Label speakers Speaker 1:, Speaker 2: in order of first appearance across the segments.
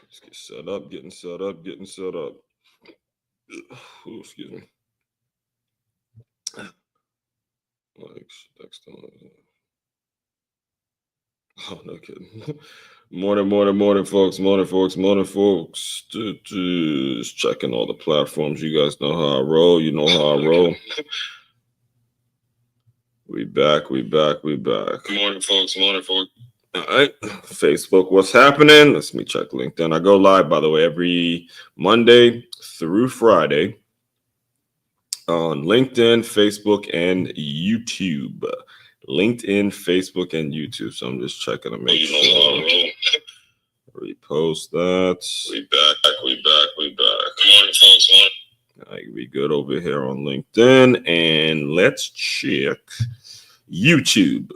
Speaker 1: Let's get set up, getting set up. Ooh, excuse me. Like, next time. Oh, no kidding. Morning, folks. Just checking all the platforms. You guys know how I roll. You know how I roll. We back. Morning, folks. All right. Facebook, what's happening? Let's me check LinkedIn. I go live, by the way, every Monday through Friday on LinkedIn, Facebook, and YouTube. So I'm just checking to make sure. Repost that. We back. Good morning, folks. All right, we good over here on LinkedIn, and let's check YouTube.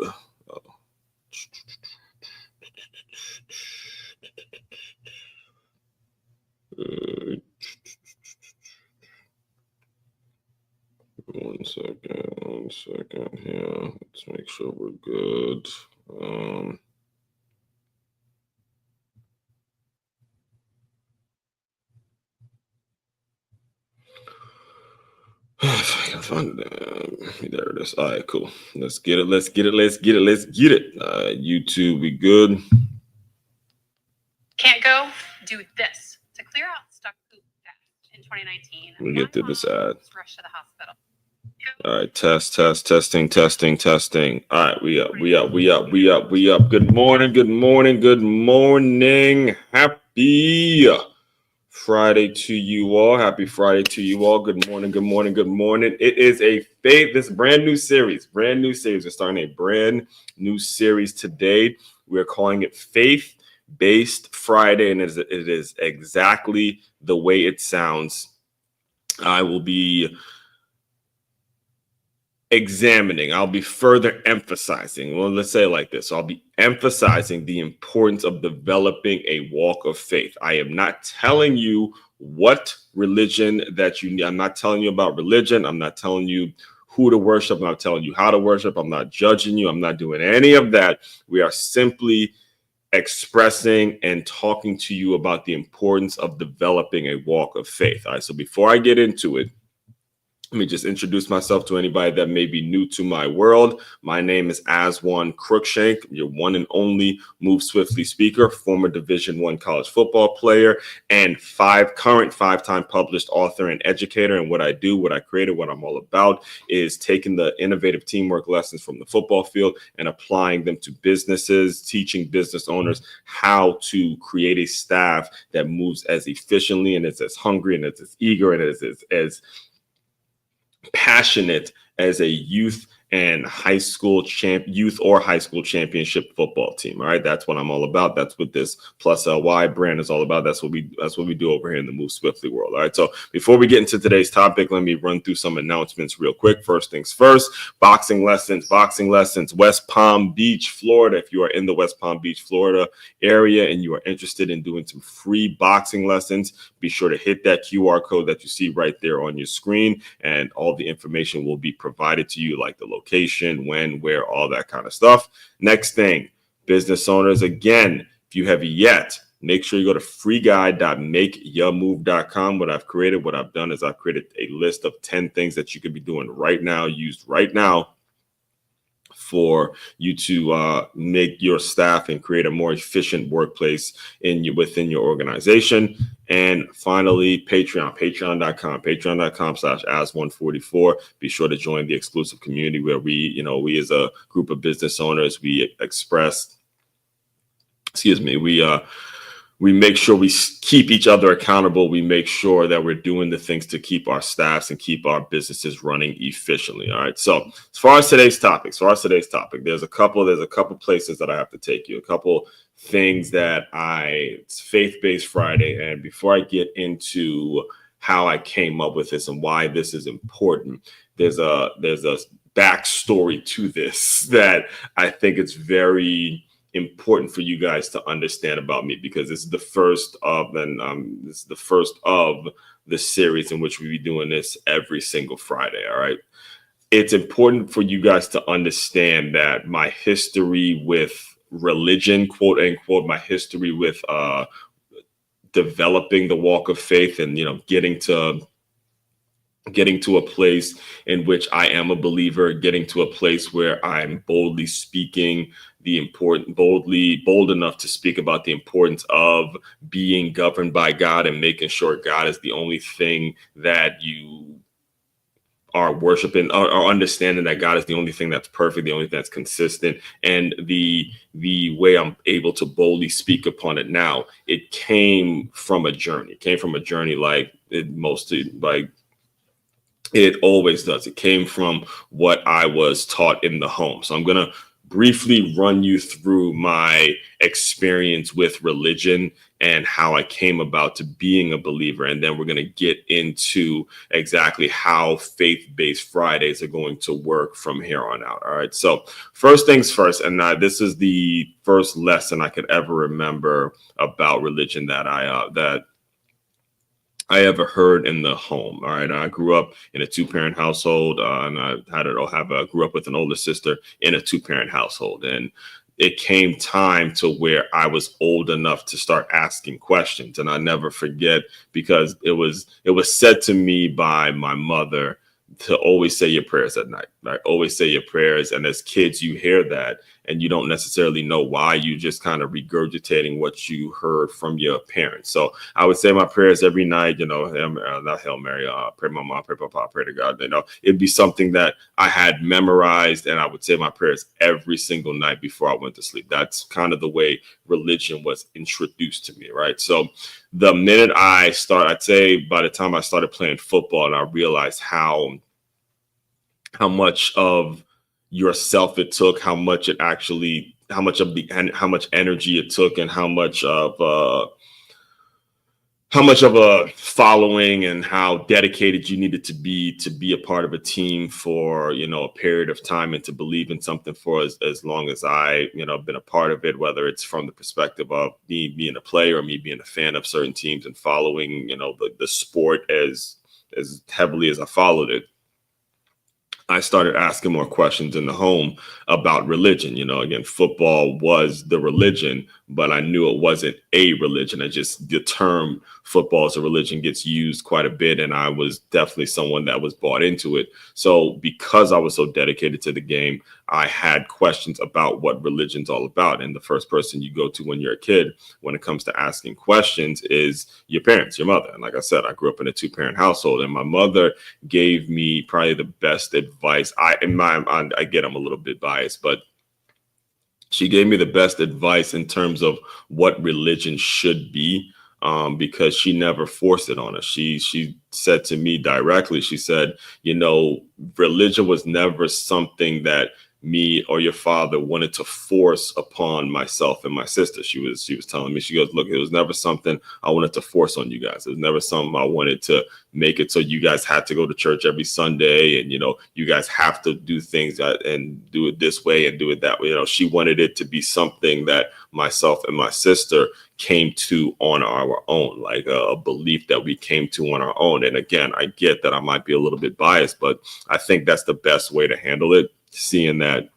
Speaker 1: One second here. Let's make sure we're good. If I can find it. There it is. All right, cool. Let's get it. YouTube, we good.
Speaker 2: Can't go do this to clear out stuck poop in 2019.
Speaker 1: Let me get through this ad.
Speaker 2: Rush to the hospital.
Speaker 1: All right, testing. All right, we up. Good morning. Happy Friday to you all. Good morning. It is this brand new series. We're starting a brand new series today. We're calling it Faith-Based Friday, and it is exactly the way it sounds. I will be examining, I'll be further emphasizing, well, let's say it like this. I'll be emphasizing the importance of developing a walk of faith. I am not telling you what religion that you need. I'm not telling you about religion. I'm not telling you who to worship. I'm not telling you how to worship. I'm not judging you. I'm not doing any of that. We are simply expressing and talking to you about the importance of developing a walk of faith. All right, so before I get into it, let me just introduce myself to anybody that may be new to my world. My name is Aswan Crookshank, your one and only Move Swiftly speaker, former Division I college football player, and five-time published author and educator. And what I do, what I created, what I'm all about is taking the innovative teamwork lessons from the football field and applying them to businesses, teaching business owners how to create a staff that moves as efficiently and is as hungry and is as eager and is as passionate as a youth or high school championship football team. All right, that's what I'm all about. That's what this Plus LY brand is all about. That's what we do over here in the Move Swiftly world. All right, so before we get into today's topic, let me run through some announcements real quick. First things first, boxing lessons, West Palm Beach, Florida. If you are in the West Palm Beach, Florida area and you are interested in doing some free boxing lessons, be sure to hit that QR code that you see right there on your screen, and all the information will be provided to you, like the location, when, where, all that kind of stuff. Next thing, business owners, again, if you haven't yet, make sure you go to freeguide.makeyourmove.com. What I've done is I've created a list of 10 things that you could be doing right now, used right now, for you to make your staff and create a more efficient workplace within your organization. And finally, patreon.com/as144. Be sure to join the exclusive community where we as a group of business owners, we make sure we keep each other accountable. We make sure that we're doing the things to keep our staffs and keep our businesses running efficiently. All right. So as far as today's topic, there's a couple places that I have to take you, a couple things it's Faith-Based Friday. And before I get into how I came up with this and why this is important, there's a backstory to this that I think it's very important for you guys to understand about me, because this is the first of the series in which we be doing this every single Friday. All right. It's important for you guys to understand that my history with religion, quote unquote, my history with developing the walk of faith and, getting to a place in which I am a believer, getting to a place where I'm boldly speaking bold enough to speak about the importance of being governed by God and making sure God is the only thing that you are worshiping, or understanding that God is the only thing that's perfect, the only thing that's consistent. And the way I'm able to boldly speak upon it now, it came from a journey. It came from a journey like it always does. It came from what I was taught in the home. So I'm going to briefly run you through my experience with religion and how I came about to being a believer. And then we're going to get into exactly how faith-based Fridays are going to work from here on out. All right. So first things first, and this is the first lesson I could ever remember about religion that I ever heard in the home. All right. I grew up in a 2-parent household, and I grew up with an older sister in a 2-parent household. And it came time to where I was old enough to start asking questions. And I never forget, because it was said to me by my mother to always say your prayers at night, right? Always say your prayers. And as kids, you hear that and you don't necessarily know why. You just kind of regurgitating what you heard from your parents. So I would say my prayers every night, not Hail Mary, pray my mom, pray Papa, pray to God. It'd be something that I had memorized, and I would say my prayers every single night before I went to sleep. That's kind of the way religion was introduced to me, right? So the minute I'd say by the time I started playing football, and I realized how much of yourself it took, how much energy it took, and how much of a following and how dedicated you needed to be a part of a team for, a period of time, and to believe in something for as long as I, been a part of it, whether it's from the perspective of me being a player or me being a fan of certain teams and following, the sport as heavily as I followed it. I started asking more questions in the home about religion. Again, football was the religion, but I knew it wasn't a religion. The term football as a religion gets used quite a bit, and I was definitely someone that was bought into it. So because I was so dedicated to the game, I had questions about what religion's all about. And the first person you go to when you're a kid, when it comes to asking questions, is your parents, your mother. And like I said, I grew up in a 2-parent household, and my mother gave me probably the best advice. I get I'm a little bit biased, but she gave me the best advice in terms of what religion should be, because she never forced it on us. She said to me directly, she said, religion was never something that me or your father wanted to force upon myself and my sister. She was telling me, she goes, look, it was never something I wanted to force on you guys. It was never something I wanted to make it so you guys had to go to church every Sunday and, you guys have to do things and do it this way and do it that way. She wanted it to be something that myself and my sister came to on our own, like a belief that we came to on our own. And again, I get that I might be a little bit biased, but I think that's the best way to handle it. Seeing that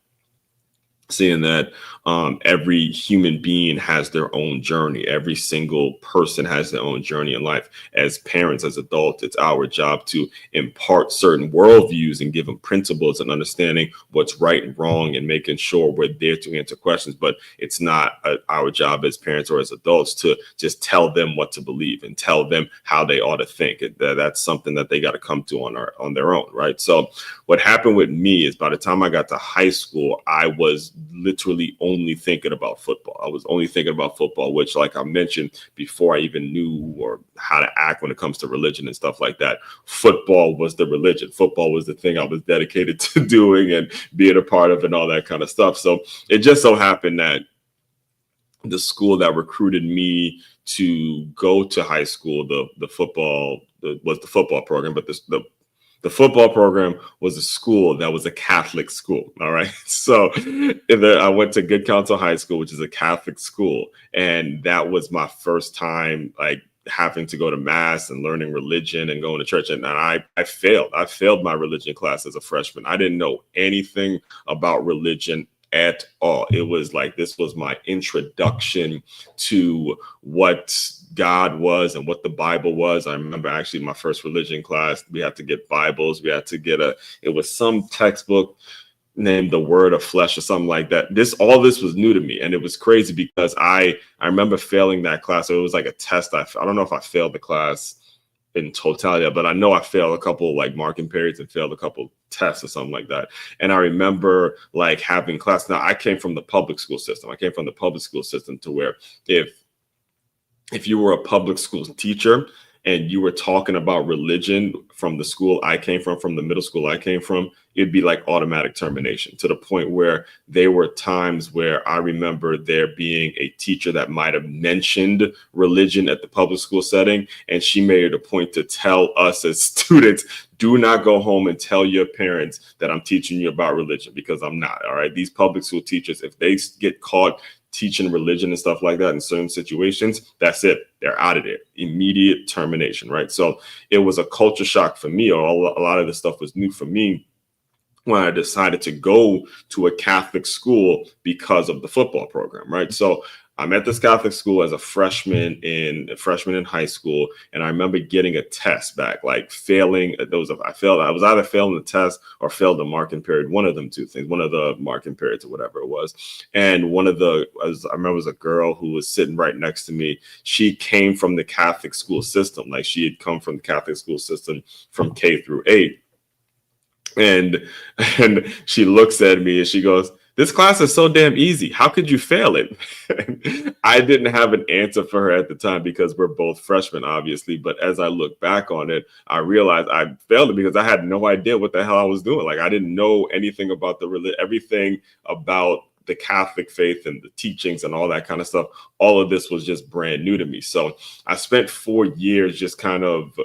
Speaker 1: every human being has their own journey. Every single person has their own journey in life. As parents, as adults, it's our job to impart certain worldviews and give them principles and understanding what's right and wrong, and making sure we're there to answer questions. But it's not our job as parents or as adults to just tell them what to believe and tell them how they ought to think. That's something that they got to come to on their own, right? So what happened with me is, by the time I got to high school, I was literally only thinking about football. I was only thinking about football, which, like I mentioned before, I even knew or how to act when it comes to religion and stuff like that. Football was the religion. Football was the thing I was dedicated to doing and being a part of and all that kind of stuff. So it just so happened that the school that recruited me to go to high school, the football program, but the football program was a school that was a Catholic school. All right. So I went to Good Counsel High School, which is a Catholic school. And that was my first time, like, having to go to mass and learning religion and going to church. And I failed. I failed my religion class as a freshman. I didn't know anything about religion at all. It was like, this was my introduction to what God was and what the Bible was. I remember actually my first religion class, we had to get Bibles. We had to get it was some textbook named The Word of Flesh or something like that. All this was new to me. And it was crazy because I remember failing that class. So it was like a test. I don't know if I failed the class in totality, but I know I failed a couple like marking periods and failed a couple tests or something like that. And I remember like having class. Now I came from the public school system. I came from the public school system to where if you were a public school teacher and you were talking about religion from the school I came from the middle school I came from, it'd be like automatic termination, to the point where there were times where I remember there being a teacher that might have mentioned religion at the public school setting, and she made it a point to tell us as students, do not go home and tell your parents that I'm teaching you about religion, because I'm not. All right. These public school teachers, if they get caught teaching religion and stuff like that in certain situations, that's it. They're out of there. Immediate termination, right? So it was a culture shock for me, or a lot of this stuff was new for me when I decided to go to a Catholic school because of the football program, right? So I'm at this Catholic school as a freshman in high school, and I remember getting a test back, like failing. I was either failing the test or failed the marking period, one of them two things, one of the marking periods or whatever it was. And I remember it was a girl who was sitting right next to me. She came from the Catholic school system, like she had come from the Catholic school system from K through 8. And she looks at me and she goes, "This class is so damn easy. How could you fail it?" I didn't have an answer for her at the time because we're both freshmen, obviously. But as I look back on it, I realized I failed it because I had no idea what the hell I was doing. Like, I didn't know anything about everything about the Catholic faith and the teachings and all that kind of stuff. All of this was just brand new to me. So I spent 4 years just kind of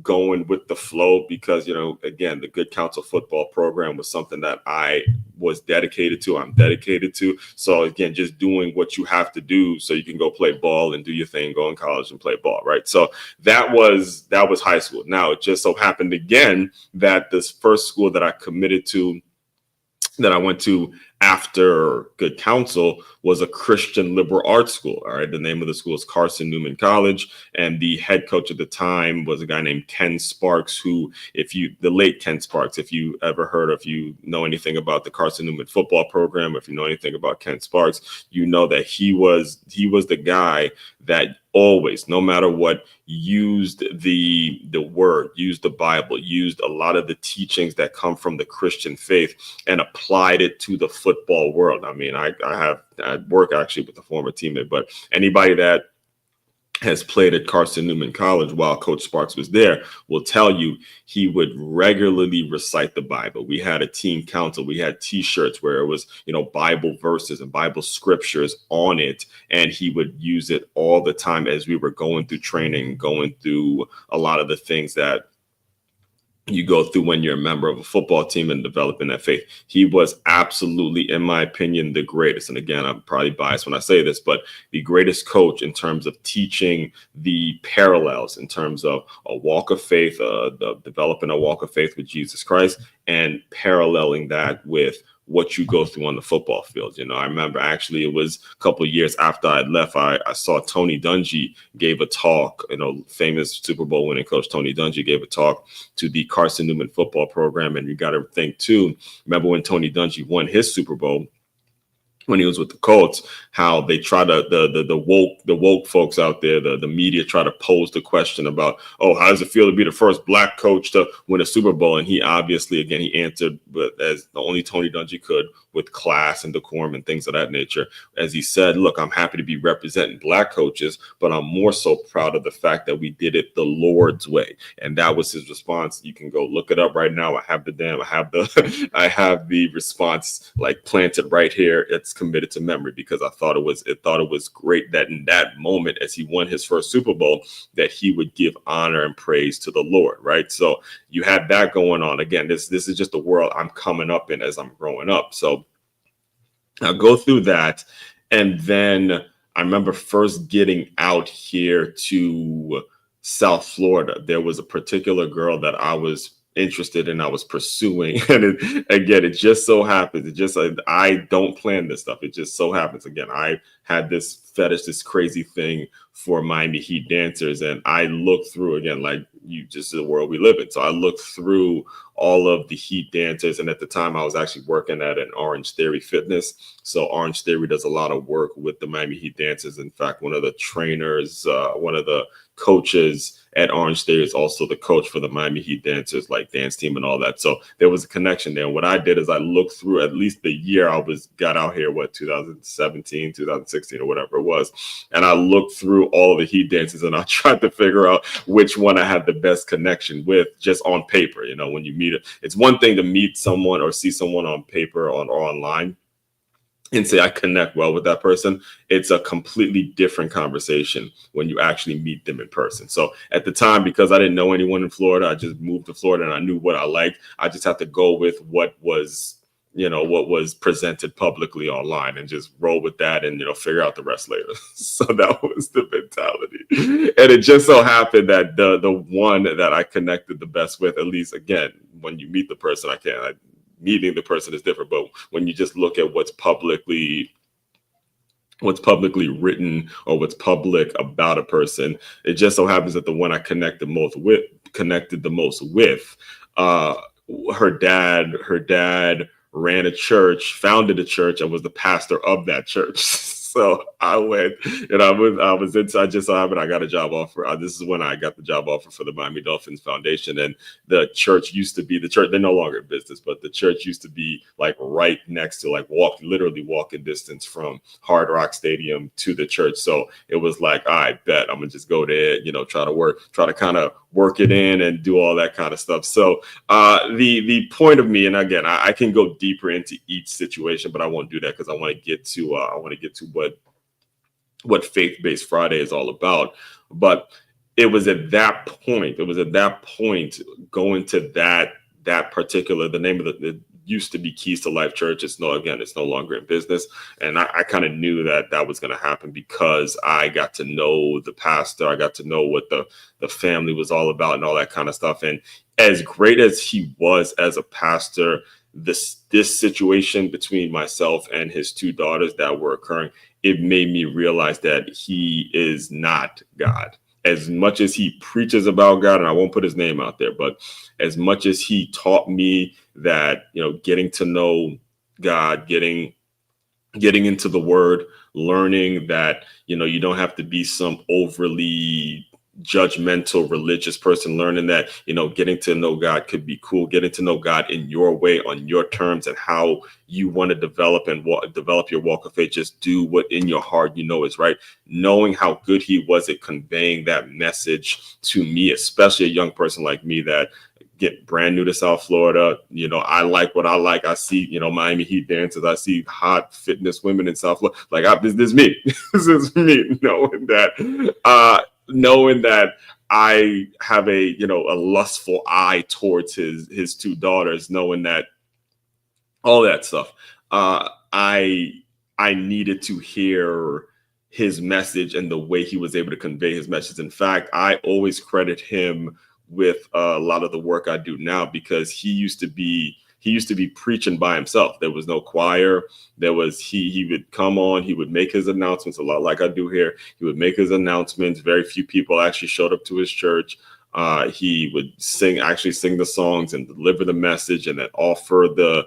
Speaker 1: going with the flow because, again, the Good Counsel football program was something that I was dedicated to. I'm dedicated to. So again, just doing what you have to do so you can go play ball and do your thing, go in college and play ball, right? So that was high school. Now, it just so happened again that this first school that I committed to, that I went to after Good Counsel, was a Christian liberal arts school. All right. The name of the school is Carson Newman College. And the head coach at the time was a guy named Ken Sparks, who, the late Ken Sparks, if you know anything about the Carson Newman football program, if you know anything about Ken Sparks, you know that he was the guy that always, no matter what, used the word, used the Bible, used a lot of the teachings that come from the Christian faith and applied it to the football world. I mean, I work actually with a former teammate, but anybody that has played at Carson Newman College while Coach Sparks was there will tell you he would regularly recite the Bible. We had a team council. We had T-shirts where it was, Bible verses and Bible scriptures on it. And he would use it all the time as we were going through training, going through a lot of the things that you go through when you're a member of a football team and developing that faith. He was absolutely, in my opinion, the greatest. And again, I'm probably biased when I say this, but the greatest coach in terms of teaching the parallels in terms of a walk of faith, developing a walk of faith with Jesus Christ, and paralleling that with what you go through on the football field. I remember actually it was a couple of years after I left, I saw Tony Dungy gave a talk, famous Super Bowl winning coach Tony Dungy gave a talk to the Carson Newman football program. And you got to think too, remember when Tony Dungy won his Super Bowl, when he was with the Colts, how they try to, the woke folks out there, the media try to pose the question about, oh, how does it feel to be the first black coach to win a Super Bowl? And he obviously, again, he answered, but as the only Tony Dungy could, with class and decorum and things of that nature. As he said, look, I'm happy to be representing black coaches, but I'm more so proud of the fact that we did it the Lord's way. And that was his response. You can go look it up right now. I have the response like planted right here. It's committed to memory because I thought it was great that in that moment, as he won his first Super Bowl, that he would give honor and praise to the Lord, right? So you had that going on. Again, this is just the world I'm coming up in as I'm growing up. So I'll go through that. And then I remember first getting out here to South Florida. There was a particular girl that I was interested and I was pursuing. And it just so happens, I don't plan this stuff. It just so happens, again, I had this fetish, this crazy thing for Miami Heat dancers. And I looked through, again, like you, just the world we live in. So I looked through all of the Heat dancers. And at the time I was actually working at an Orange Theory Fitness. So Orange Theory does a lot of work with the Miami Heat dancers. In fact, one of the trainers, one of the coaches at Orange Theory is also the coach for the Miami Heat dancers, like dance team and all that. So there was a connection there. And what I did is I looked through at least the year I got out here, 2017, 2016 or whatever it was. And I looked through all of the Heat dancers and I tried to figure out which one I had the best connection with, just on paper. When you meet it, it's one thing to meet someone or see someone on paper or online and say I connect well with that person. It's a completely different conversation when you actually meet them in person. So at the time, because I didn't know anyone in Florida, I just moved to Florida and I knew what I liked. I just had to go with what was presented publicly online and just roll with that and, figure out the rest later. So that was the mentality. And it just so happened that the one that I connected the best with, at least, again, when you meet the person, meeting the person is different, but when you just look at what's publicly written or what's public about a person, it just so happens that the one I connected the most with, her dad ran a church, founded a church, and was the pastor of that church. So I went, and I just so happened I got a job offer. This is when I got the job offer for the Miami Dolphins Foundation. And the church used to be, they're no longer in business, but the church used to be like right next to, like literally walking distance from Hard Rock Stadium to the church. So it was like, I bet I'm gonna just go there, try to kind of work it in and do all that kind of stuff. So the point of me, and again, I can go deeper into each situation, but I won't do that because I want to get to what Faith-Based Friday is all about. But it was at that point, going to that particular, the name of it used to be Keys to Life Church. It's no longer in business. And I kind of knew that was going to happen because I got to know the pastor. I got to know what the family was all about and all that kind of stuff. And as great as he was as a pastor, this situation between myself and his two daughters that were occurring, it made me realize that he is not God. As much as he preaches about God, and I won't put his name out there, but as much as he taught me that, getting to know God, getting into the word, learning that, you don't have to be some overly judgmental religious person, learning that, getting to know God could be cool, getting to know God in your way, on your terms, and how you want to develop your walk of faith. Just do what in your heart is right. Knowing how good he was at conveying that message to me, especially a young person like me that get brand new to South Florida. I like what I like. I see, Miami Heat dancers. I see hot fitness women in South Florida. Like, this is me. This is me, knowing that I have a lustful eye towards his two daughters, knowing that all that stuff, I needed to hear his message and the way he was able to convey his message. In fact, I always credit him with a lot of the work I do now, because he used to be preaching by himself. There was no choir. He would come on, he would make his announcements, a lot like I do here. He would make his announcements. Very few people actually showed up to his church. He would sing the songs and deliver the message, and then offer the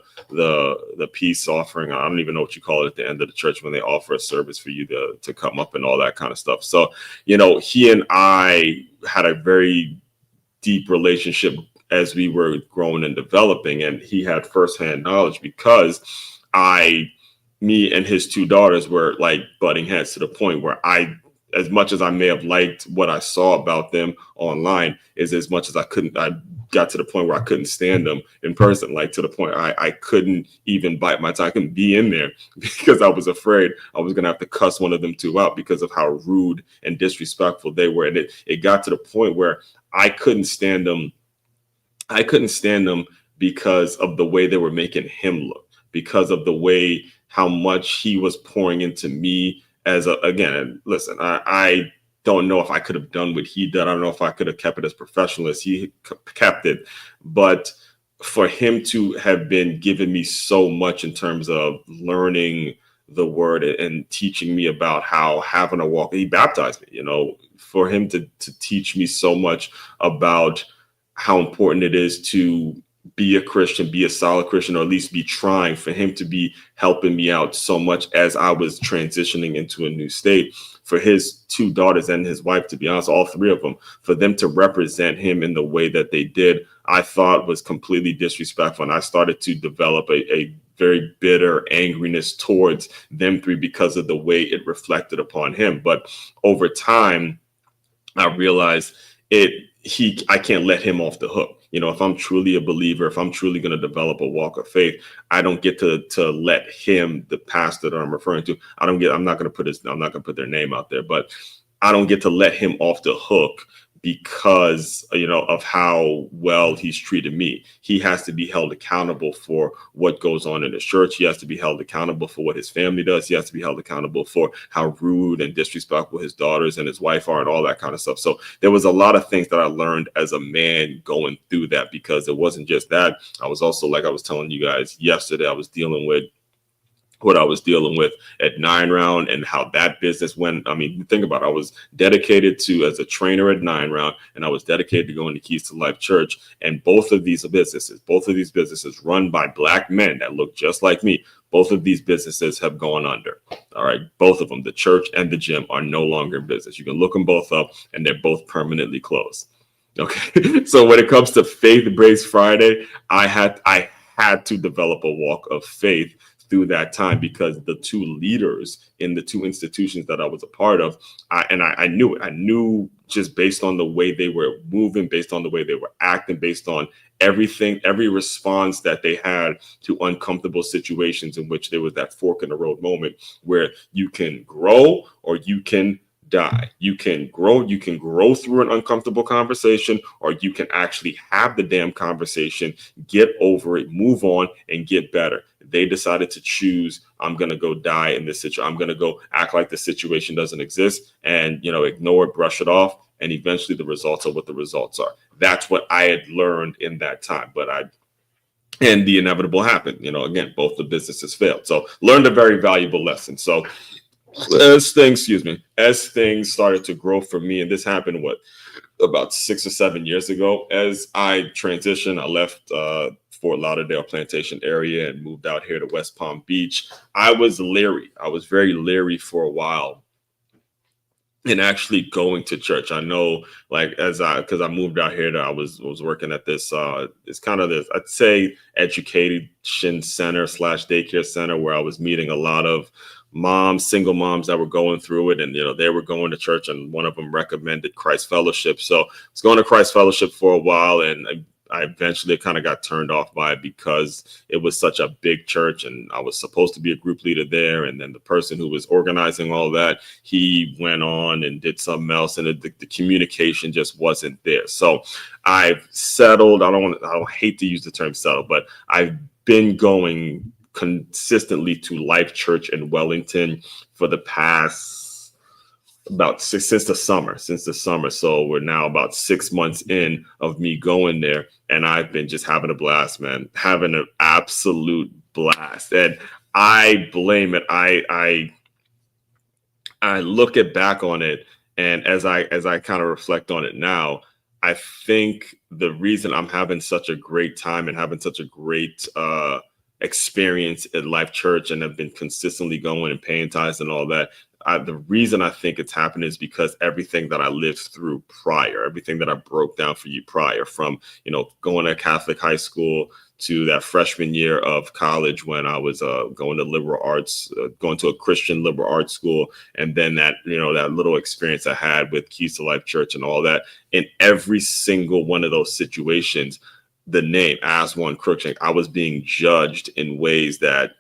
Speaker 1: peace offering. I don't even know what you call it at the end of the church when they offer a service for you to come up and all that kind of stuff. So, he and I had a very deep relationship as we were growing and developing, and he had firsthand knowledge because me and his two daughters were like butting heads, to the point where as much as I may have liked what I saw about them online, is as much as I got to the point where I couldn't stand them in person, like to the point I couldn't even bite my tongue. I couldn't be in there because I was afraid I was going to have to cuss one of them two out because of how rude and disrespectful they were. And it got to the point where I couldn't stand them. Because of the way they were making him look, because of the way how much he was pouring into me again, listen, I don't know if I could have done what he did. I don't know if I could have kept it as professional as he kept it. But for him to have been giving me so much in terms of learning the word and teaching me about how having a walk, he baptized me, for him to teach me so much about how important it is to be a Christian, be a solid Christian, or at least be trying, for him to be helping me out so much as I was transitioning into a new state, for his two daughters and his wife, to be honest, all three of them, for them to represent him in the way that they did, I thought was completely disrespectful. And I started to develop a very bitter angriness towards them three because of the way it reflected upon him. But over time, I realized I can't let him off the hook. If I'm truly a believer, if I'm truly going to develop a walk of faith, I don't get to let him, the pastor that I'm referring to, I'm not going to put their name out there, but I don't get to let him off the hook because, of how well he's treated me. He has to be held accountable for what goes on in the church. He has to be held accountable for what his family does. He has to be held accountable for how rude and disrespectful his daughters and his wife are and all that kind of stuff. So there was a lot of things that I learned as a man going through that, because it wasn't just that. I was also, like I was telling you guys yesterday, I was dealing with what I was dealing with at 9 Round and how that business went. I mean, think about it. I was dedicated to as a trainer at 9 Round, and I was dedicated to going to Keys to Life Church. And both of these businesses run by Black men that look just like me. Both of these businesses have gone under. All right. Both of them, the church and the gym, are no longer in business. You can look them both up, and they're both permanently closed. Okay. So when it comes to Faith-Based Friday, I had to develop a walk of faith through that time, because the two leaders in the two institutions that I was a part of, I knew it. I knew just based on the way they were moving, based on the way they were acting, based on everything, every response that they had to uncomfortable situations in which there was that fork in the road moment where you can grow or you can die. You can grow through an uncomfortable conversation, or you can actually have the damn conversation, get over it, move on, and get better. They decided to choose, I'm going to go die in this situation. I'm going to go act like the situation doesn't exist and, ignore it, brush it off. And eventually the results are what the results are. That's what I had learned in that time. And the inevitable happened. Again, both the businesses failed. So learned a very valuable lesson. So as things started to grow for me, and this happened, about 6 or 7 years ago, as I transitioned, I left Fort Lauderdale Plantation area and moved out here to West Palm Beach. I was leery. I was very leery for a while in actually going to church. I know, because I moved out here, I was working at this it's kind of this, I'd say, education center / daycare center, where I was meeting a lot of single moms that were going through it, and they were going to church, and one of them recommended Christ Fellowship. So I was going to Christ Fellowship for a while, and I eventually kind of got turned off by it because it was such a big church, and I was supposed to be a group leader there. And then the person who was organizing all that, he went on and did something else, and the communication just wasn't there. So I've settled. I don't hate to use the term settle, but I've been going consistently to Life Church in Wellington for the past since the summer. So we're now about 6 months in of me going there, and I've been just having a blast, man, having an absolute blast. And I blame it. I look back on it, and as I kind of reflect on it now, I think the reason I'm having such a great time and having such a great experience at Life Church, and have been consistently going and paying tithes and all that, the reason I think it's happened is because everything that I lived through prior, everything that I broke down for you prior, from going to Catholic high school to that freshman year of college when I was going to liberal arts, going to a Christian liberal arts school, and then that that little experience I had with Keys to Life Church and all that. In every single one of those situations, the name As One Crookshank, I was being judged in ways that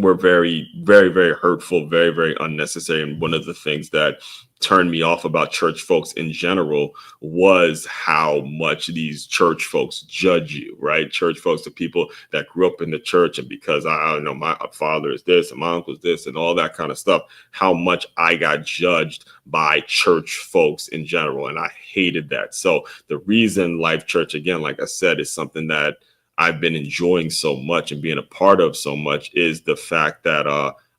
Speaker 1: were very, very, very hurtful, very, very unnecessary. And one of the things that turned me off about church folks in general was how much these church folks judge you, right? Church folks are people that grew up in the church, and because I don't know, my father is this and my uncle's this and all that kind of stuff, how much I got judged by church folks in general. And I hated that. So the reason Life Church, again, like I said, is something that I've been enjoying so much and being a part of so much is the fact that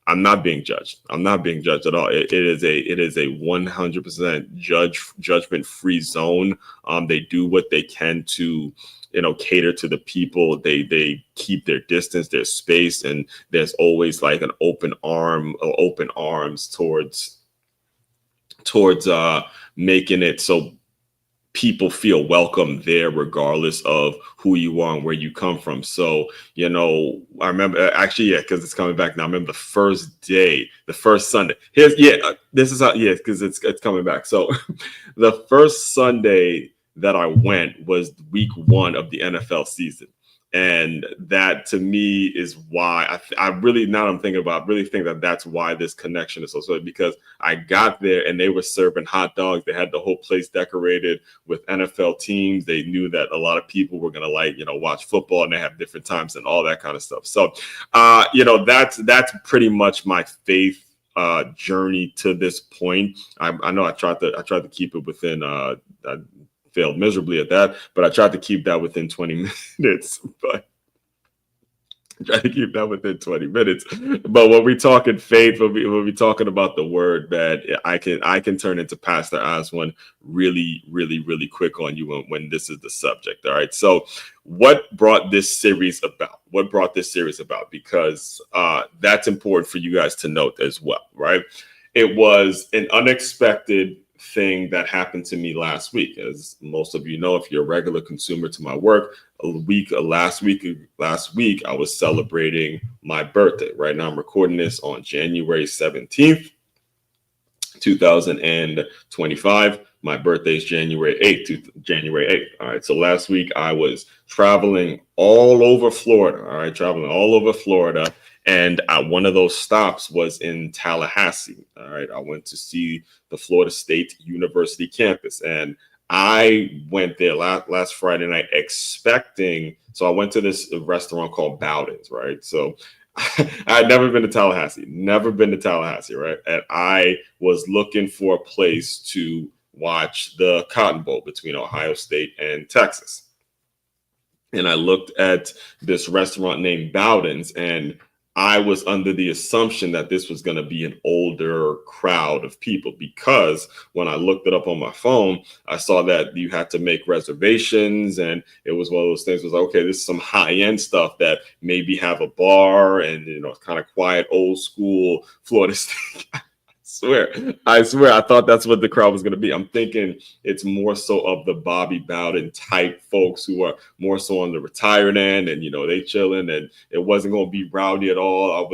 Speaker 1: I'm not being judged. I'm not being judged at all. It is a 100% judgment free zone. They do what they can to, cater to the people. They keep their distance, their space, and there's always like an open arms towards making it so people feel welcome there regardless of who you are and where you come from. So, I remember actually, yeah, because it's coming back now. I remember the first Sunday. This is how, because it's coming back. So the first Sunday that I went was week 1 of the NFL season. And that to me is why I really, now I'm thinking about, really think that that's why this connection is so sweet, because I got there and they were serving hot dogs. They had the whole place decorated with NFL teams. They knew that a lot of people were going to watch football, and they have different times and all that kind of stuff. So, that's pretty much my faith journey to this point. I know I tried to keep it within, failed miserably at that, but I tried to keep that within 20 minutes. But when we talking faith, when we talking about the word, man, I can turn into Pastor Oswin really, really, really quick on you when this is the subject. All right. So what brought this series about? Because that's important for you guys to note as well, right? It was an unexpected thing that happened to me last week. As most of you know, if you're a regular consumer to my work, last week I was celebrating my birthday. Right now I'm recording this on January 17th, 2025. My birthday is January 8th. All right. So last week I was traveling all over Florida. And one of those stops was in Tallahassee. All right. I went to see the Florida State University campus, and I went there last Friday night expecting. So I went to this restaurant called Bowden's. Right. So I had never been to Tallahassee, right? And I was looking for a place to watch the Cotton Bowl between Ohio State and Texas. And I looked at this restaurant named Bowden's, and I was under the assumption that this was going to be an older crowd of people, because when I looked it up on my phone, I saw that you had to make reservations, and it was one of those things was like, okay, this is some high-end stuff that maybe have a bar and, kind of quiet, old school Florida State. I swear, I thought that's what the crowd was going to be. I'm thinking it's more so of the Bobby Bowden type folks who are more so on the retired end, and they chilling, and it wasn't going to be rowdy at all. I'm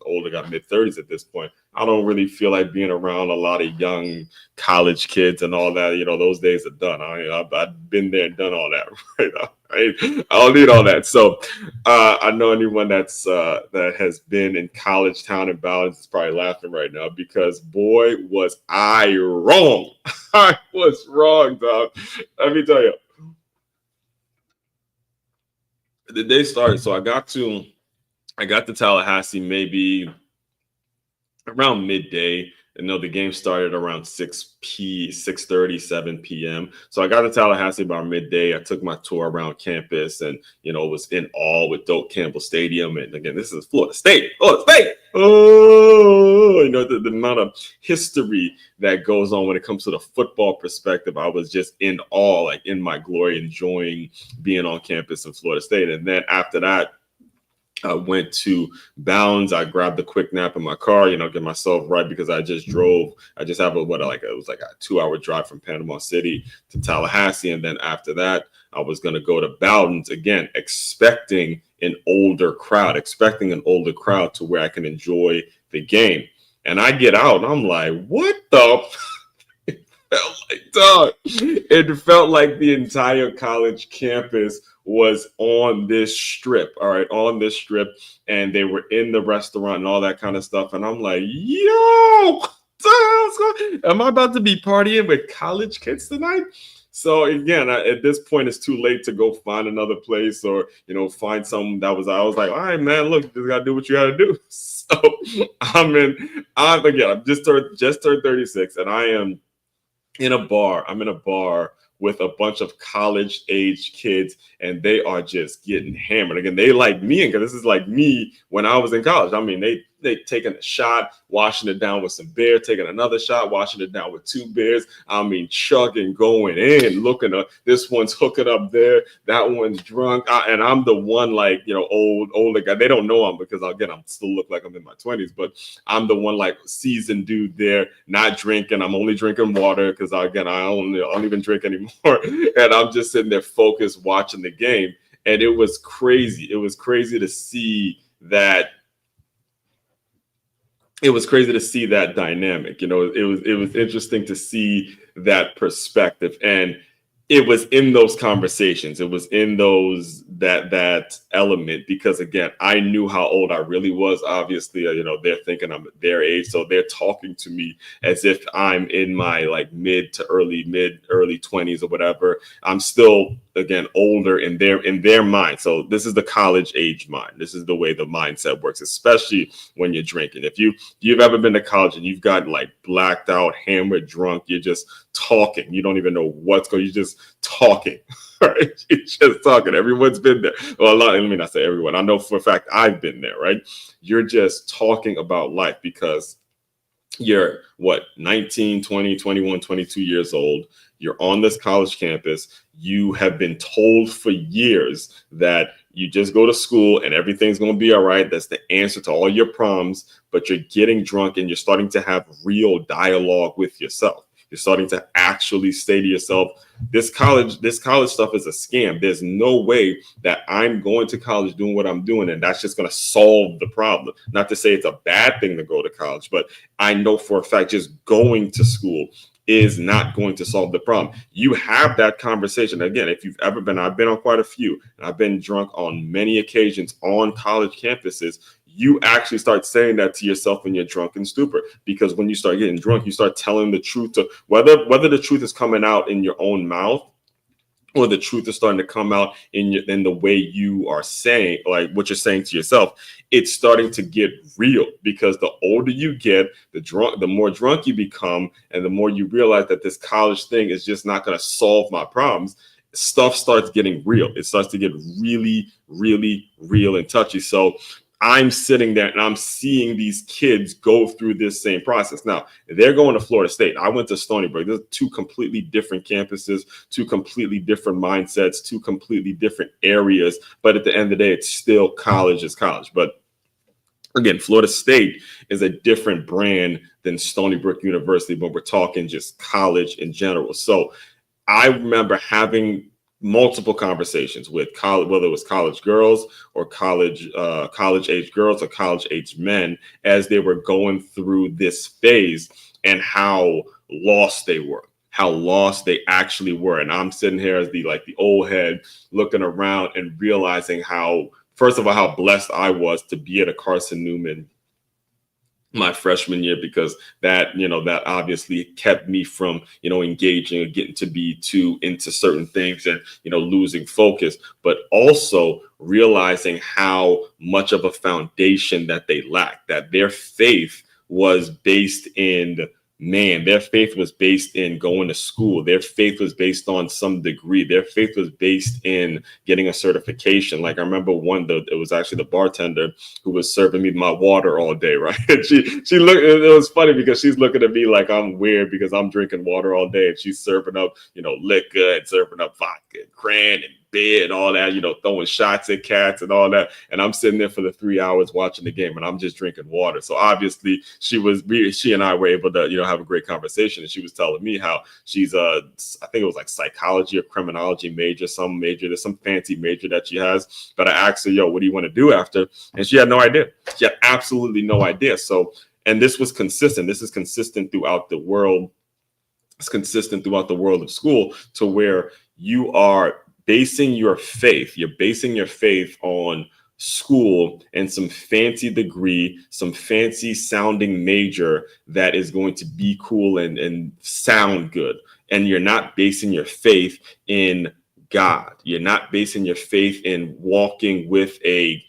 Speaker 1: older, got mid-30s at this point. I don't really feel like being around a lot of young college kids and all that. Those days are done. I've been there and done all that. Right? I don't need all that. So I know anyone that has been in College Town and Bowden's is probably laughing right now, because boy, was I wrong. I was wrong, dog. Let me tell you. The day started. So I got to Tallahassee maybe around midday. The game started around 6:30, 7 p.m. So I got to Tallahassee about midday. I took my tour around campus, and was in awe with Doak Campbell Stadium. And again, this is Florida State. Oh, the amount of history that goes on when it comes to the football perspective. I was just in awe, like in my glory, enjoying being on campus in Florida State. And then after that, I went to Bounds. I grabbed a quick nap in my car, get myself right, because I just drove. I just have it was like a 2-hour drive from Panama City to Tallahassee. And then after that, I was going to go to Bowden's again, expecting an older crowd to where I can enjoy the game. And I get out and I'm like, what the? It felt like the entire college campus was on this strip, all right, on this strip, and they were in the restaurant and all that kind of stuff. And I'm like, yo, what the hell's am I about to be partying with college kids tonight? So again, at this point, it's too late to go find another place or find something that was. I was like, all right, man, look, you just gotta do what you gotta do. So I'm just turned 36, and I am in a bar. I'm in a bar with a bunch of college age kids, and they are just getting hammered. Again, they like me, because this is like me when I was in college. I mean, they taking a shot, washing it down with some beer, taking another shot, washing it down with 2 beers. I mean, chugging, going in, looking up. This one's hooking up there, that one's drunk, and I'm the one like older guy. They don't know I'm, because again, I'm still look like I'm in my 20s, but I'm the one like seasoned dude there, not drinking. I'm only drinking water because again, I don't even drink anymore, and I'm just sitting there focused watching the game, and it was crazy. It was crazy to see that. It was crazy to see that dynamic. It was interesting to see that perspective, and it was in those conversations. It was in that element, because again, I knew how old I really was. Obviously, they're thinking I'm their age, so they're talking to me as if I'm in my like mid early 20s or whatever. I'm still again older in their mind. So this is the college age mind. This is the way the mindset works, especially when you're drinking. If you've ever been to college and you've got like blacked out, hammered, drunk, you're just talking. You don't even know what's going. You're just talking. Right? You're just talking. Everyone's been there. Well, let me not say everyone. I know for a fact I've been there. Right? You're just talking about life because you're 19, 20, 21, 22 years old. You're on this college campus. You have been told for years that you just go to school and everything's going to be all right. That's the answer to all your problems. But you're getting drunk and you're starting to have real dialogue with yourself. You're starting to actually say to yourself, this college stuff is a scam. There's no way that I'm going to college doing what I'm doing, and that's just going to solve the problem. Not to say it's a bad thing to go to college, but I know for a fact just going to school is not going to solve the problem. You have that conversation. Again, if you've ever been, I've been on quite a few, and I've been drunk on many occasions on college campuses. You actually start saying that to yourself when you're drunk and stupor, because when you start getting drunk, you start telling the truth to whether the truth is coming out in your own mouth or the truth is starting to come out in the way you are saying, like what you're saying to yourself. It's starting to get real, because the older you get, the more drunk you become, and the more you realize that this college thing is just not going to solve my problems. Stuff starts getting real. It starts to get really, really real and touchy. So I'm sitting there and I'm seeing these kids go through this same process. Now, they're going to Florida State. I went to Stony Brook. There's 2 completely different campuses, 2 completely different mindsets, 2 completely different areas. But at the end of the day, it's still college is college. But again, Florida State is a different brand than Stony Brook University when we're talking just college in general. So I remember having multiple conversations with college, whether it was college girls or college age girls or college age men, as they were going through this phase, and how lost they were, how lost they actually were. And I'm sitting here as the old head looking around and realizing how, first of all, how blessed I was to be at a Carson Newman my freshman year, because that obviously kept me from engaging and getting to be too into certain things and losing focus, but also realizing how much of a foundation that they lacked, that their faith was based in their faith was based in going to school. Their faith was based on some degree. Their faith was based in getting a certification. Like I remember it was actually the bartender who was serving me my water all day, right? And she looked, it was funny because she's looking at me like I'm weird because I'm drinking water all day, and she's serving up, liquor and serving up vodka and cran and beer and all that, throwing shots at cats and all that. And I'm sitting there for the 3 hours watching the game, and I'm just drinking water. So obviously she and I were able to, have a great conversation. And she was telling me how she's I think it was like psychology or criminology major, there's some fancy major that she has. But I asked her, yo, what do you want to do after? And she had no idea. She had absolutely no idea. So, and this was consistent. This is consistent throughout the world. It's consistent throughout the world of school, to where you are basing your faith. You're basing your faith on school and some fancy degree, some fancy sounding major that is going to be cool and sound good. And you're not basing your faith in God. You're not basing your faith in walking with a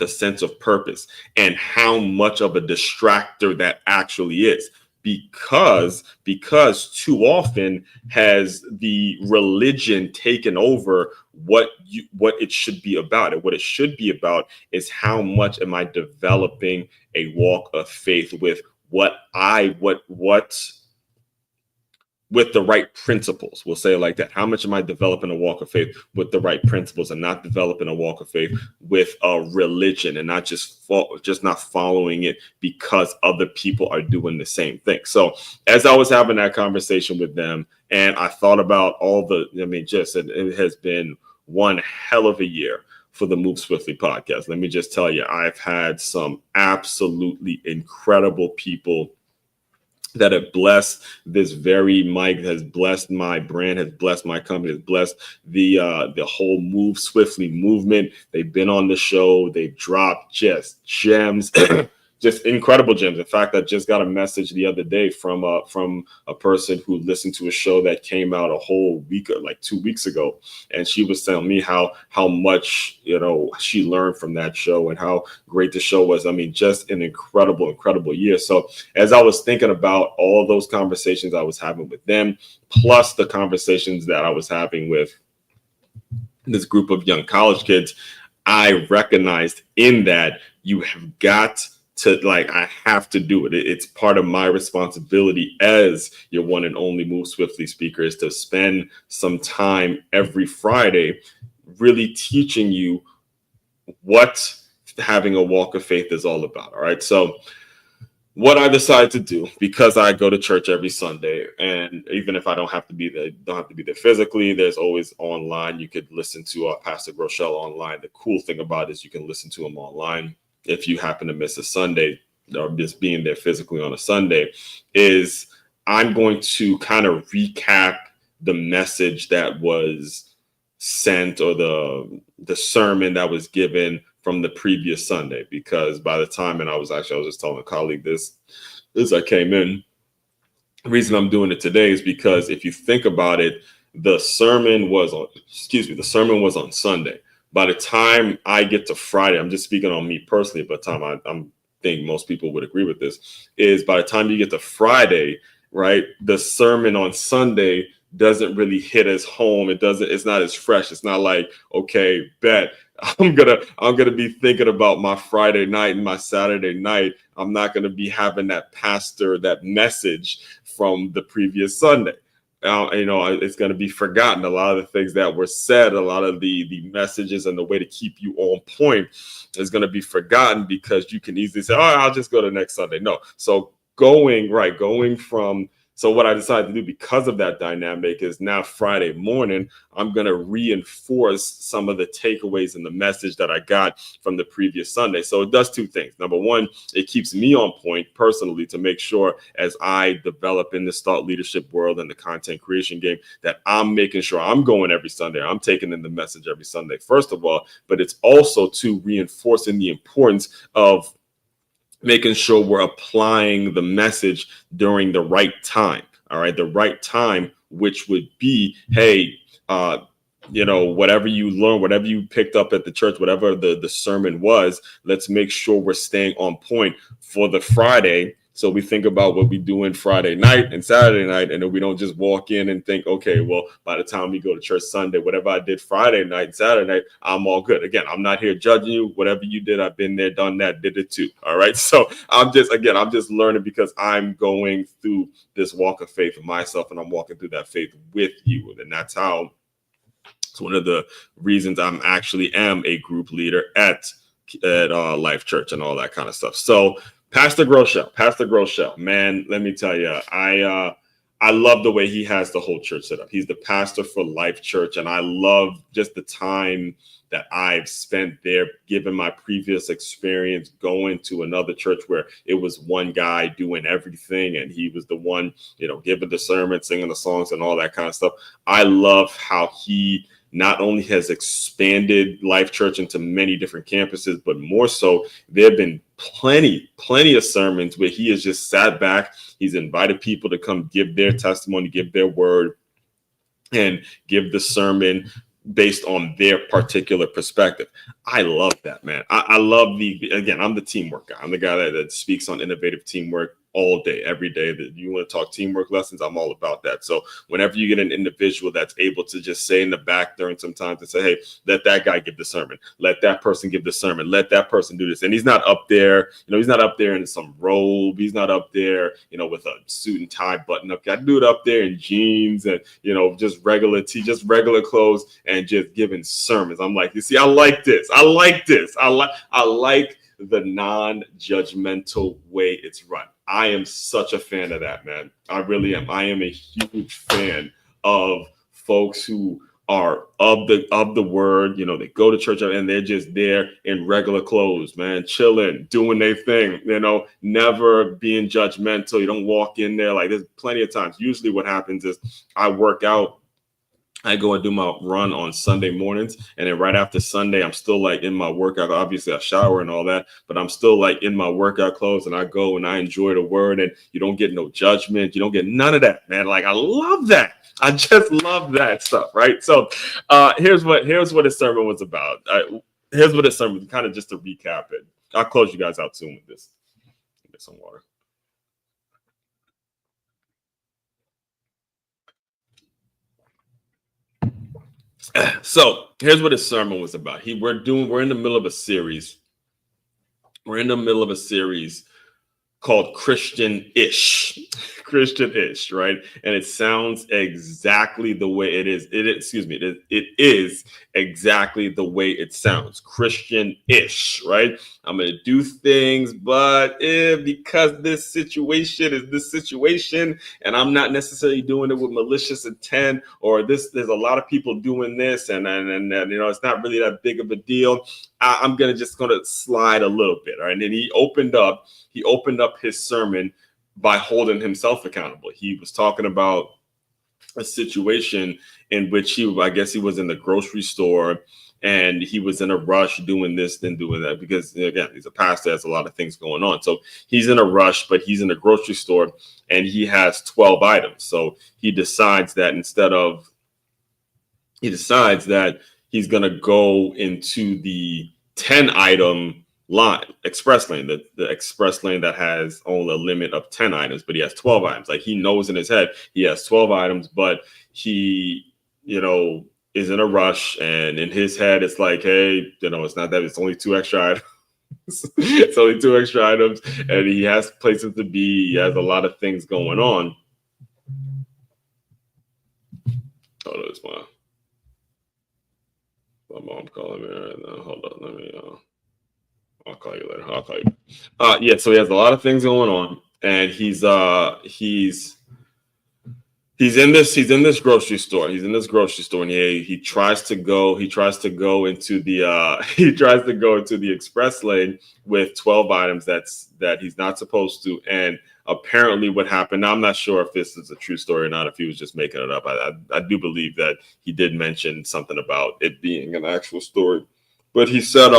Speaker 1: sense of purpose, and how much of a distractor that actually is, because too often has the religion taken over what it should be about. And what it should be about is, how much am I developing a walk of faith with with the right principles. We'll say it like that. How much am I developing a walk of faith with the right principles, and not developing a walk of faith with a religion, and not just not following it because other people are doing the same thing. So as I was having that conversation with them, and I thought about it has been one hell of a year for the Move Swiftly podcast. Let me just tell you, I've had some absolutely incredible people that have blessed this very mic, has blessed my brand, has blessed my company, has blessed the whole Move Swiftly movement. They've been on the show. They've dropped just gems, just incredible gems. In fact, I just got a message the other day from a person who listened to a show that came out a whole week, like 2 weeks ago, and she was telling me how much she learned from that show and how great the show was. I mean, just an incredible year. So as I was thinking about all those conversations I was having with them, plus the conversations that I was having with this group of young college kids, I recognized in that you have got to, I have to do it. It's part of my responsibility as your one and only Move Swiftly speaker, is to spend some time every Friday really teaching you what having a walk of faith is all about. All right. So what I decided to do, because I go to church every Sunday, and even if I don't have to be there physically, there's always online. You could listen to Pastor Groeschel online. The cool thing about it is you can listen to him online if you happen to miss a Sunday, or just being there physically on a Sunday. Is I'm going to kind of recap the message that was sent, or the sermon that was given from the previous Sunday, because by the time, and I was just telling a colleague this I came in, the reason I'm doing it today is because if you think about it, the sermon was on Sunday. By the time I get to Friday, I'm just speaking on me personally, but I'm think most people would agree with this, is by the time you get to Friday, right, the sermon on Sunday doesn't really hit as home. It's not as fresh. It's not like, okay, bet I'm gonna be thinking about my Friday night and my Saturday night. I'm not gonna be having that message from the previous Sunday. It's going to be forgotten. A lot of the things that were said, a lot of the messages and the way to keep you on point is going to be forgotten, because you can easily say, oh, I'll just go to next Sunday. No. So so what I decided to do, because of that dynamic, is now Friday morning, I'm going to reinforce some of the takeaways in the message that I got from the previous Sunday. So it does two things. Number one, it keeps me on point personally, to make sure, as I develop in this thought leadership world and the content creation game, that I'm making sure I'm going every Sunday. I'm taking in the message every Sunday, first of all, but it's also to reinforcing the importance of making sure we're applying the message during the right time. All right. The right time, which would be, hey, whatever you learn, whatever you picked up at the church, whatever the sermon was, let's make sure we're staying on point for the Friday. So we think about what we do in Friday night and Saturday night, and then we don't just walk in and think, okay, well, by the time we go to church Sunday, whatever I did Friday night and Saturday night, I'm all good. Again, I'm not here judging you. Whatever you did, I've been there, done that, did it too. All right. So I'm just learning, because I'm going through this walk of faith for myself, and I'm walking through that faith with you. And that's how it's one of the reasons I'm actually am a group leader at Life Church and all that kind of stuff. So Pastor Groeschel, man, let me tell you, I I love the way he has the whole church set up. He's the pastor for Life Church, and I love just the time that I've spent there, given my previous experience going to another church where it was one guy doing everything, and he was the one, giving the sermon, singing the songs, and all that kind of stuff. I love how he not only has expanded Life Church into many different campuses, but more so, there have been plenty of sermons where he has just sat back. He's invited people to come give their testimony, give their word, and give the sermon based on their particular perspective. I love that, man. I love again, I'm the teamwork guy. I'm the guy that speaks on innovative teamwork all day, every day. That you want to talk teamwork lessons, I'm all about that. So whenever you get an individual that's able to just say in the back during some times and say, hey, let that guy give the sermon, let that person give the sermon, let that person do this. And he's not up there, he's not up there in some robe. He's not up there, with a suit and tie button up. Got to do it up there in jeans and, just regular just regular clothes and just giving sermons. I'm like, you see, I like this. I like the non-judgmental way it's run. I am such a fan of that, man. I really am. I am a huge fan of folks who are of the word. They go to church and they're just there in regular clothes, man, chilling, doing their thing, never being judgmental. You don't walk in there like there's plenty of times. Usually what happens is I work out. I go and do my run on Sunday mornings. And then right after Sunday, I'm still like in my workout. Obviously, I shower and all that, but I'm still like in my workout clothes and I go and I enjoy the word and you don't get no judgment. You don't get none of that, man. Like, I love that. I just love that stuff. Right. So here's what his sermon was about. Here's what his sermon was, kind of just to recap it. I'll close you guys out soon with this. Get some water. So here's what his sermon was about. We're in the middle of a series. We're in the middle of a series called Christian-ish, right? And it sounds exactly the way it is. It is exactly the way it sounds. Christian-ish, right? I'm going to do things, but because this situation is this situation, and I'm not necessarily doing it with malicious intent, or there's a lot of people doing this, and it's not really that big of a deal. I'm going to slide a little bit, all right? And then he opened up his sermon by holding himself accountable. He was talking about a situation in which he was in the grocery store and he was in a rush doing this, then doing that, because again, he's a pastor, has a lot of things going on. So he's in a rush, but he's in a grocery store and he has 12 items. So he decides that he's going to go into the 10 item express lane, the express lane that has only a limit of 10 items, but he has 12 items. Like, he knows in his head he has 12 items, but he is in a rush, and in his head it's like, hey, it's not that, it's only 2 extra items. It's only 2 extra items, and he has places to be. He has a lot of things going on. Hold on, it's my mom calling me right now. Hold on, let me I'll call you later. Yeah, so he has a lot of things going on, and he's in this grocery store. He's in this grocery store, and he tries to go into the express lane with 12 items that he's not supposed to. And apparently what happened, now I'm not sure if this is a true story or not, if he was just making it up. I do believe that he did mention something about it being an actual story. But he said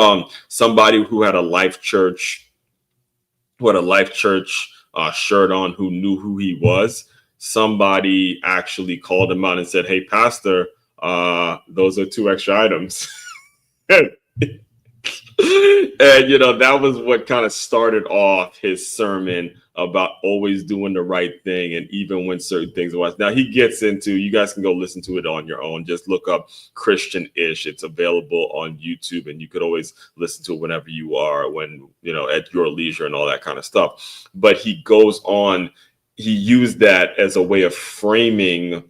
Speaker 1: somebody who had a Life Church shirt on, who knew who he was, somebody actually called him out and said, hey, pastor, those are 2 extra items. And that was what kind of started off his sermon about always doing the right thing, and even when certain things are. Now he gets into, you guys can go listen to it on your own. Just look up Christian-ish. It's available on YouTube, and you could always listen to it whenever you are, at your leisure and all that kind of stuff. But he goes on, he used that as a way of framing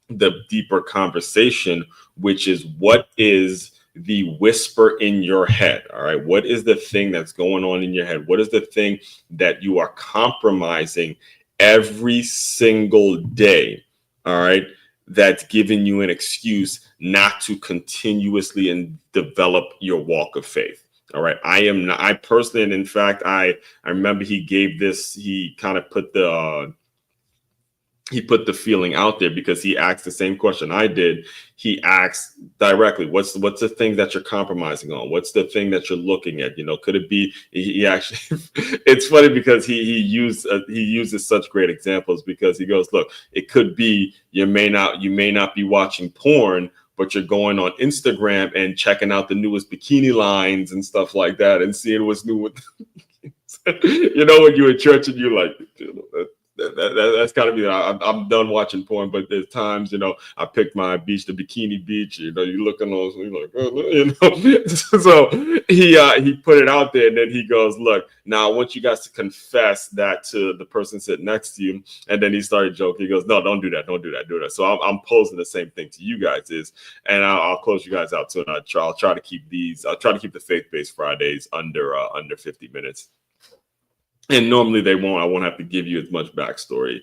Speaker 1: the deeper conversation, which is, what is the whisper in your head? All right. What is the thing that's going on in your head? What is the thing that you are compromising every single day, all right, that's giving you an excuse not to continuously and develop your walk of faith. All right. I personally, and in fact, I remember he kind of put the feeling out there because he asked the same question I did. He asked directly, what's the thing that you're compromising on? What's the thing that you're looking at? Could it be, he actually, it's funny because he uses such great examples, because he goes, look, it could be, you may not be watching porn, but you're going on Instagram and checking out the newest bikini lines and stuff like that and seeing what's new with, when you're in church and you're like, that's gotta be. I'm done watching porn, but there's times, I picked my beach, the bikini beach. You look on those, you're like, So he put it out there, and then he goes, look, now I want you guys to confess that to the person sitting next to you. And then he started joking. He goes, no, don't do that, do that. So I'm posing the same thing to you guys and I'll close you guys out too. And I'll try to keep the faith-based Fridays under 50 minutes. And normally I won't have to give you as much backstory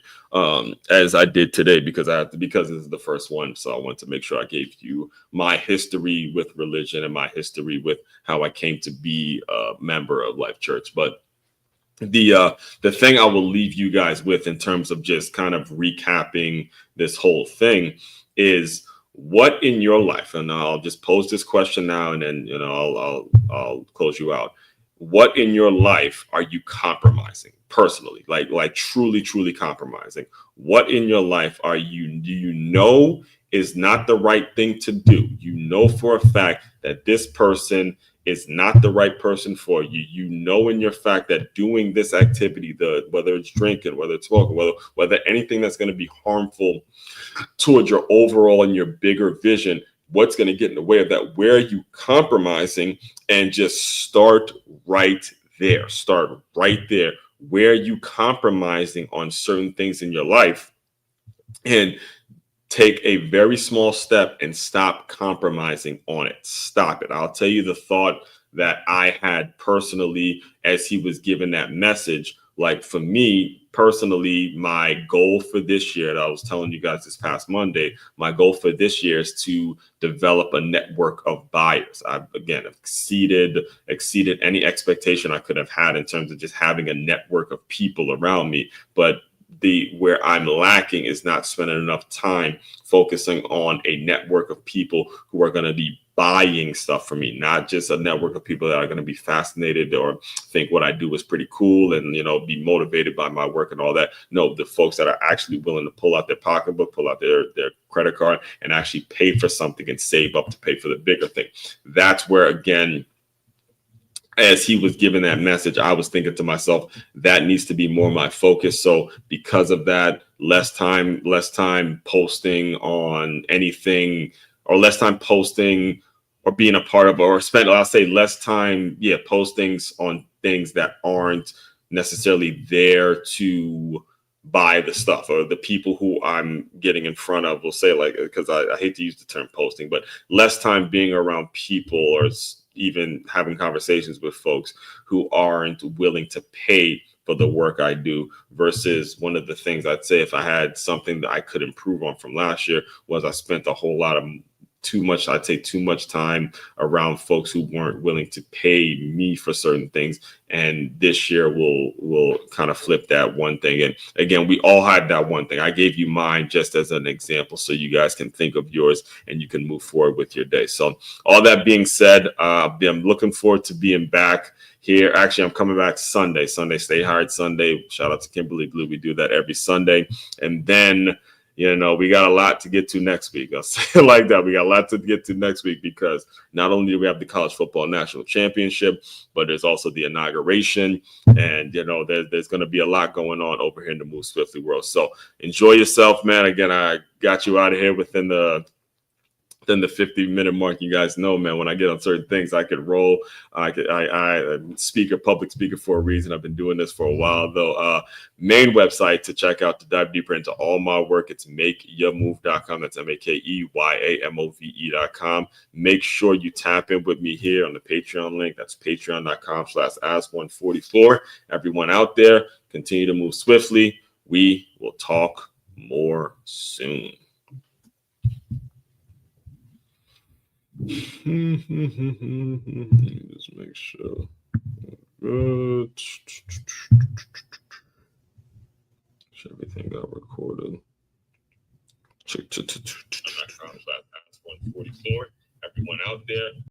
Speaker 1: as I did today, because because this is the first one. So I want to make sure I gave you my history with religion and my history with how I came to be a member of Life Church. But the thing I will leave you guys with, in terms of just kind of recapping this whole thing, is what in your life, and I'll just pose this question now, and then I'll close you out. What in your life are you compromising personally, like truly compromising? What in your life do you know is not the right thing to do? You know for a fact that this person is not the right person for you. You know in your fact that doing this activity, whether it's drinking, whether it's smoking, whether anything that's going to be harmful towards your overall and your bigger vision, what's going to get in the way of that? Where are you compromising? And just start right there. Start right there. Where are you compromising on certain things in your life? And take a very small step and stop compromising on it. Stop it. I'll tell you the thought that I had personally as he was given that message. Like, for me personally, my goal for this year, that I was telling you guys this past Monday, my goal for this year is to develop a network of buyers. I've, again, exceeded any expectation I could have had in terms of just having a network of people around me. But where I'm lacking is not spending enough time focusing on a network of people who are going to be buying stuff from me, not just a network of people that are going to be fascinated or think what I do is pretty cool and, be motivated by my work and all that. No, the folks that are actually willing to pull out their pocketbook, pull out their credit card, and actually pay for something and save up to pay for the bigger thing. That's where, again, as he was giving that message, I was thinking to myself, that needs to be more my focus. So because of that, less time posting on anything, or less time posting or being a part of, or I'll say less time, postings on things that aren't necessarily there to buy the stuff, or the people who I'm getting in front of, will say, like, because I hate to use the term posting, but less time being around people, or even having conversations with folks who aren't willing to pay for the work I do. Versus, one of the things I'd say, if I had something that I could improve on from last year, was I spent a whole lot of too much time around folks who weren't willing to pay me for certain things. And this year we'll kind of flip that one thing. And again, we all had that one thing. I gave you mine just as an example, so you guys can think of yours and you can move forward with your day. So all that being said, I'm looking forward to being back here. Actually, I'm coming back Sunday, Stay Hired Sunday. Shout out to Kimberly Blue. We do that every Sunday. And then, we got a lot to get to next week. I'll say it like that. We got a lot to get to next week, because not only do we have the College Football National Championship, but there's also the inauguration. And, there's going to be a lot going on over here in the Move Swiftly world. So enjoy yourself, man. Again, I got you out of here within the 50-minute mark. You guys know, man, when I get on certain things, I could roll. I public speaker for a reason. I've been doing this for a while, though. Main website to check out to dive deeper into all my work, it's makeyourmove.com. That's makeyourmove.com. Make sure you tap in with me here on the Patreon link. That's patreon.com/as144. Everyone out there, continue to move swiftly. We will talk more soon. Just make sure. Good. Everything got recorded. I'm not 144. Everyone out there,